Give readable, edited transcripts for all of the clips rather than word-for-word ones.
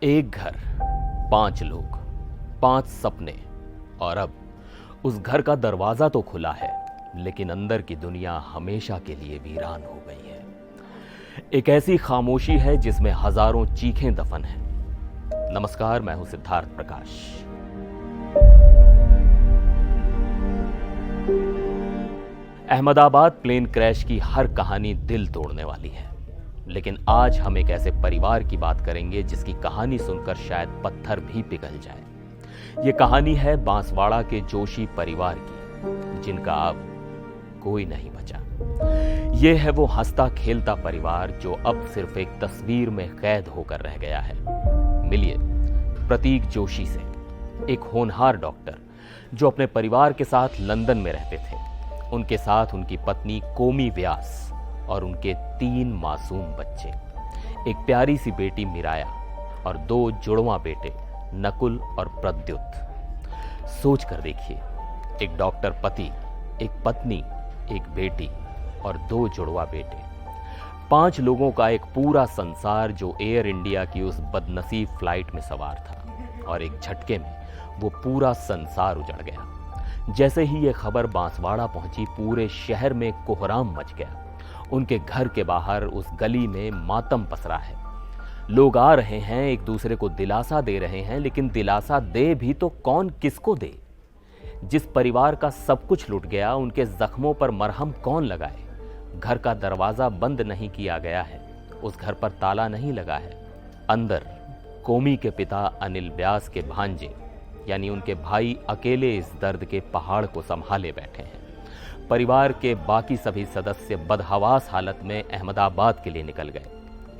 एक घर, 5 लोग, 5 सपने, और अब उस घर का दरवाजा तो खुला है, लेकिन अंदर की दुनिया हमेशा के लिए वीरान हो गई है। एक ऐसी खामोशी है जिसमें हजारों चीखें दफन हैं। नमस्कार, मैं हूं सिद्धार्थ प्रकाश। अहमदाबाद प्लेन क्रैश की हर कहानी दिल तोड़ने वाली है, लेकिन आज हम एक ऐसे परिवार की बात करेंगे जिसकी कहानी सुनकर शायद पत्थर भी पिघल जाए। ये कहानी है बांसवाड़ा के जोशी परिवार की, जिनका अब कोई नहीं बचा। ये है वो हंसता खेलता परिवार जो अब सिर्फ एक तस्वीर में कैद होकर रह गया है। मिलिए प्रतीक जोशी से, एक होनहार डॉक्टर जो अपने परिवार के साथ लंदन में रहते थे। उनके साथ उनकी पत्नी कोमी व्यास और उनके 3 मासूम बच्चे, एक प्यारी सी बेटी मिराया और 2 जुड़वा बेटे नकुल और प्रद्युत। सोच कर देखिए, एक डॉक्टर पति, एक पत्नी, एक बेटी और 2 जुड़वा बेटे, 5 लोगों का एक पूरा संसार जो एयर इंडिया की उस बदनसीब फ्लाइट में सवार था, और एक झटके में वो पूरा संसार उजड़ गया। जैसे ही ये खबर बांसवाड़ा पहुंची, पूरे शहर में कोहराम मच गया। उनके घर के बाहर उस गली में मातम पसरा है। लोग आ रहे हैं, एक दूसरे को दिलासा दे रहे हैं, लेकिन दिलासा दे भी तो कौन किसको दे? जिस परिवार का सब कुछ लुट गया, उनके जख्मों पर मरहम कौन लगाए? घर का दरवाजा बंद नहीं किया गया है, उस घर पर ताला नहीं लगा है। अंदर कोमी के पिता अनिल व्यास के भांजे यानी उनके भाई अकेले इस दर्द के पहाड़ को संभाले बैठे हैं। परिवार के बाकी सभी सदस्य बदहवास हालत में अहमदाबाद के लिए निकल गए,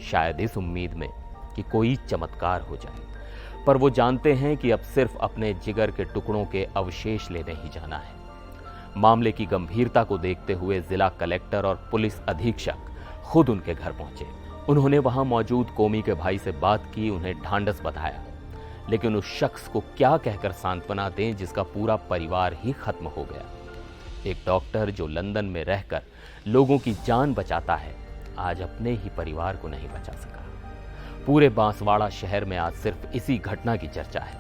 शायद इस उम्मीद में कि कोई चमत्कार हो जाए, पर वो जानते हैं कि अब सिर्फ अपने जिगर के टुकड़ों के अवशेष लेने ही जाना है। मामले की गंभीरता को देखते हुए जिला कलेक्टर और पुलिस अधीक्षक खुद उनके घर पहुंचे। उन्होंने वहां मौजूद कोमी के भाई से बात की, उन्हें ढांढस बंधाया, लेकिन उस शख्स को क्या कहकर सांत्वना दें जिसका पूरा परिवार ही खत्म हो गया। एक डॉक्टर जो लंदन में रहकर लोगों की जान बचाता है, आज अपने ही परिवार को नहीं बचा सका। पूरे बांसवाड़ा शहर में आज सिर्फ इसी घटना की चर्चा है।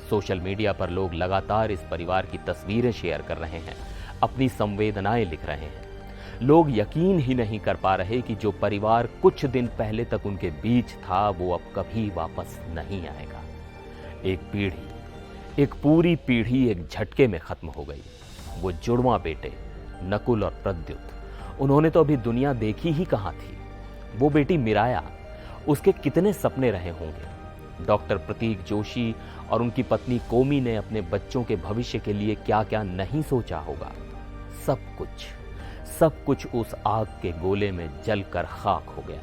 सोशल मीडिया पर लोग लगातार इस परिवार की तस्वीरें शेयर कर रहे हैं, अपनी संवेदनाएं लिख रहे हैं। लोग यकीन ही नहीं कर पा रहे कि जो परिवार कुछ दिन पहले तक उनके बीच था, वो अब कभी वापस नहीं आएगा। एक पीढ़ी, एक पूरी पीढ़ी एक झटके में खत्म हो गई। वो जुड़वा बेटे नकुल और प्रद्युत, उन्होंने तो अभी दुनिया देखी ही कहां थी। वो बेटी मिराया, उसके कितने सपने रहे होंगे। डॉक्टर प्रतीक जोशी और उनकी पत्नी कोमी ने अपने बच्चों के भविष्य के लिए क्या क्या नहीं सोचा होगा। सब कुछ उस आग के गोले में जलकर खाक हो गया।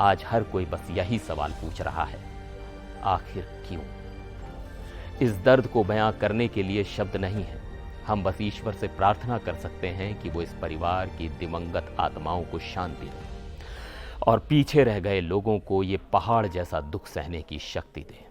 आज हर कोई बस यही सवाल पूछ रहा है, आखिर क्यों? इस दर्द को बयां करने के लिए शब्द नहीं है। हम बस ईश्वर से प्रार्थना कर सकते हैं कि वो इस परिवार की दिवंगत आत्माओं को शांति दे और पीछे रह गए लोगों को ये पहाड़ जैसा दुख सहने की शक्ति दे।